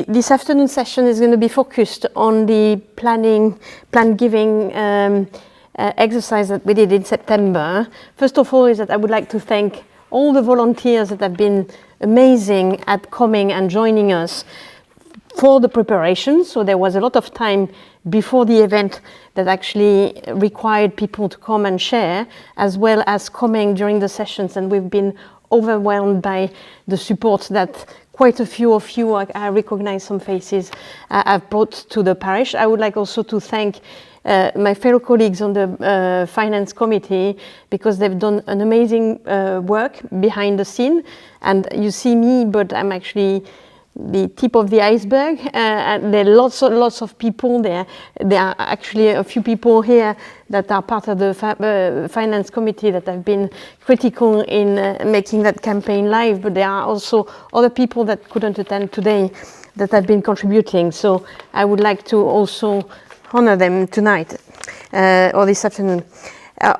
This afternoon session is going to be focused on the plan giving exercise that we did in September. First of all, is that I would like to thank all the volunteers that have been amazing at coming and joining us for the preparation. So there was a lot of time before the event that actually required people to come and share, as well as coming during the sessions, and we've been overwhelmed by the support that quite a few of you, I recognize some faces, have brought to the parish. I would like also to thank my fellow colleagues on the finance committee, because they've done an amazing work behind the scene. And you see me, but I'm actually the tip of the iceberg. And there are lots of people there. There are actually a few people here that are part of the finance committee that have been critical in making that campaign live, but there are also other people that couldn't attend today that have been contributing. So I would like to also honor them tonight or this afternoon.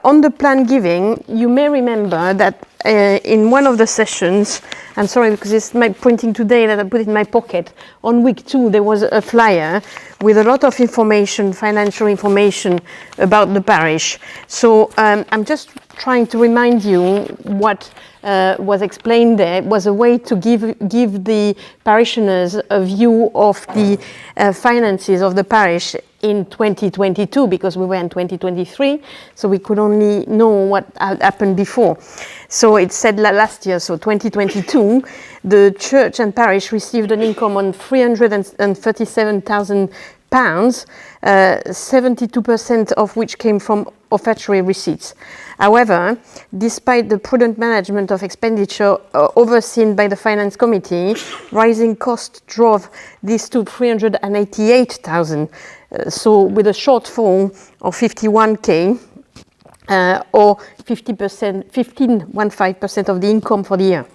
On the plan giving, you may remember that in one of the sessions, I'm sorry because it's my printing today that I put it in my pocket, on week 2 there was a flyer with a lot of information, financial information about the parish. So I'm just trying to remind you what was explained there. It was a way to give the parishioners a view of the finances of the parish in 2022, because we were in 2023, so we could only know what had happened before. So it said last year, so 2022, the church and parish received an income on £337,000, 72% of which came from offertory receipts. However, despite the prudent management of expenditure overseen by the finance committee, rising costs drove this to 388,000. So with a shortfall of 51k or 15% of the income for the year.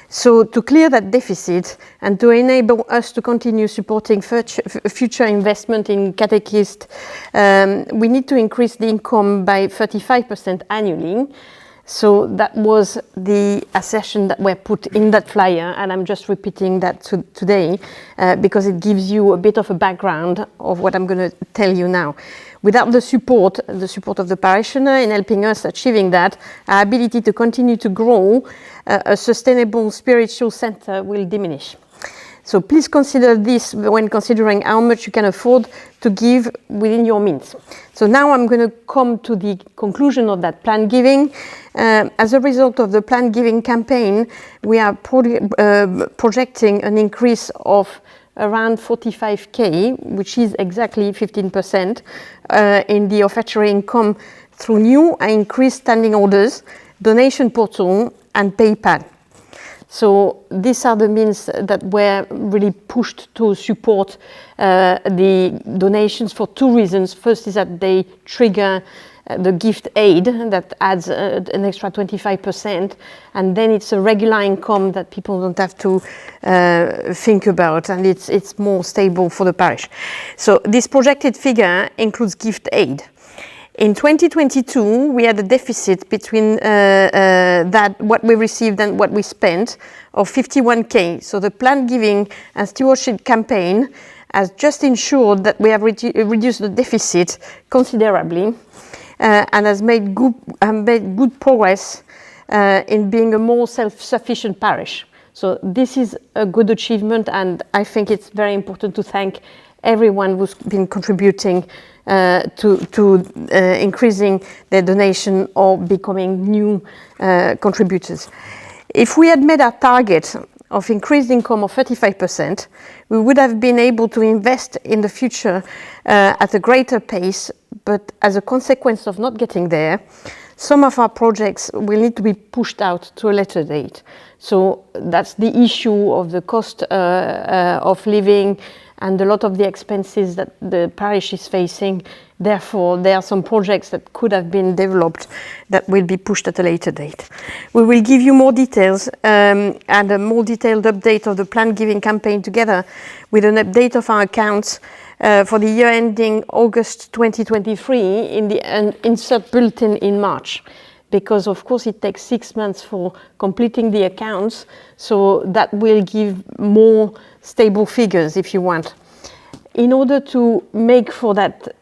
So to clear that deficit and to enable us to continue supporting future investment in catechists, we need to increase the income by 35% annually. So that was the assertion that were put in that flyer, and I'm just repeating that today because it gives you a bit of a background of what I'm going to tell you now. Without the support of the parishioner in helping us achieving that, our ability to continue to grow a sustainable spiritual center will diminish. So please consider this when considering how much you can afford to give within your means. So now I'm going to come to the conclusion of that plan giving. As a result of the plan giving campaign, we are projecting an increase of around 45k, which is exactly 15% in the offertory income through new and increased standing orders, donation portal and PayPal. So these are the means that were really pushed to support the donations for 2 reasons. First is that they trigger the gift aid that adds an extra 25%, and then it's a regular income that people don't have to think about, and it's more stable for the parish. So this projected figure includes gift aid. In 2022, we had a deficit between that what we received and what we spent of 51k. So the plan giving and stewardship campaign has just ensured that we have reduced the deficit considerably and has made good progress in being a more self-sufficient parish. So this is a good achievement, and I think it's very important to thank everyone who's been contributing to increasing their donation or becoming new contributors. If we had met our target of increased income of 35%, we would have been able to invest in the future at a greater pace, but as a consequence of not getting there, some of our projects will need to be pushed out to a later date. So that's the issue of the cost of living and a lot of the expenses that the parish is facing. Therefore, there are some projects that could have been developed that will be pushed at a later date. We will give you more details and a more detailed update of the plan giving campaign together with an update of our accounts for the year ending August 2023 in the insert bulletin in March. because of course it takes 6 months for completing the accounts, so that will give more stable figures if you want. In order to make for that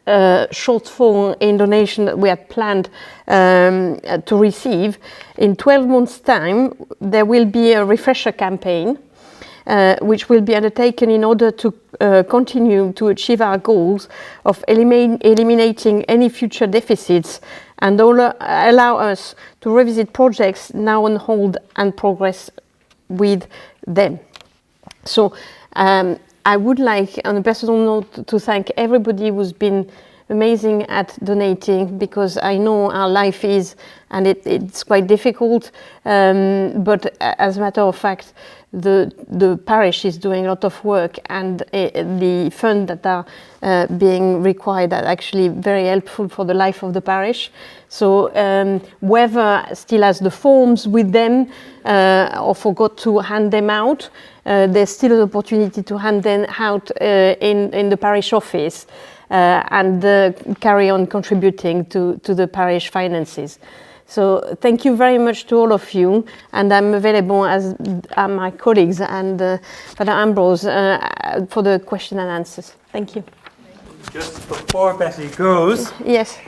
shortfall in donation that we had planned to receive, in 12 months' time, there will be a refresher campaign which will be undertaken in order to continue to achieve our goals of eliminating any future deficits and allow us to revisit projects now on hold and progress with them. So I would like, on a personal note, to thank everybody who's been amazing at donating, because I know our life is, and it's quite difficult, but as a matter of fact, the parish is doing a lot of work, and the funds that are being required are actually very helpful for the life of the parish. So whoever still has the forms with them or forgot to hand them out, there's still an opportunity to hand them out in the parish office and carry on contributing to the parish finances. So thank you very much to all of you, and I'm available, as are my colleagues and Father Ambrose, for the question and answers. Thank you. Just before Betty goes, yes.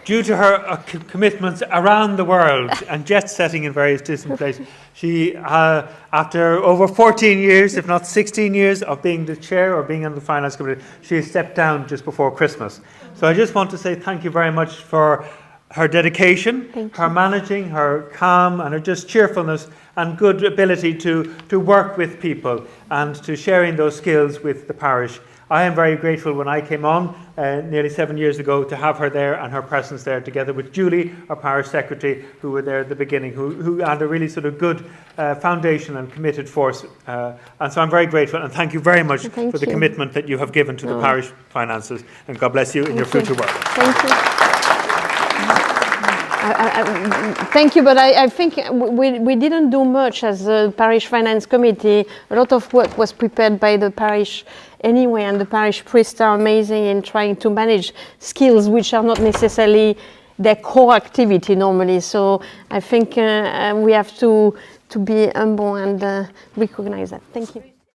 Due to her commitments around the world and jet setting in various distant places, she, after over 14 years, if not 16 years, of being the chair or being on the finance committee, she stepped down just before Christmas. So I just want to say thank you very much for her dedication, her managing, her calm, and her just cheerfulness and good ability to work with people and to sharing those skills with the parish. I am very grateful when I came on nearly 7 years ago to have her there and her presence there, together with Julie, our parish secretary, who were there at the beginning, who had a really sort of good foundation and committed force. And so I'm very grateful, and thank you very much for the commitment that you have given to the parish finances, and God bless you in your future work. Thank you. Thank you, but I think we didn't do much as a parish finance committee. A lot of work was prepared by the parish anyway, and the parish priests are amazing in trying to manage skills which are not necessarily their core activity normally. So I think we have to be humble and recognize that. Thank you.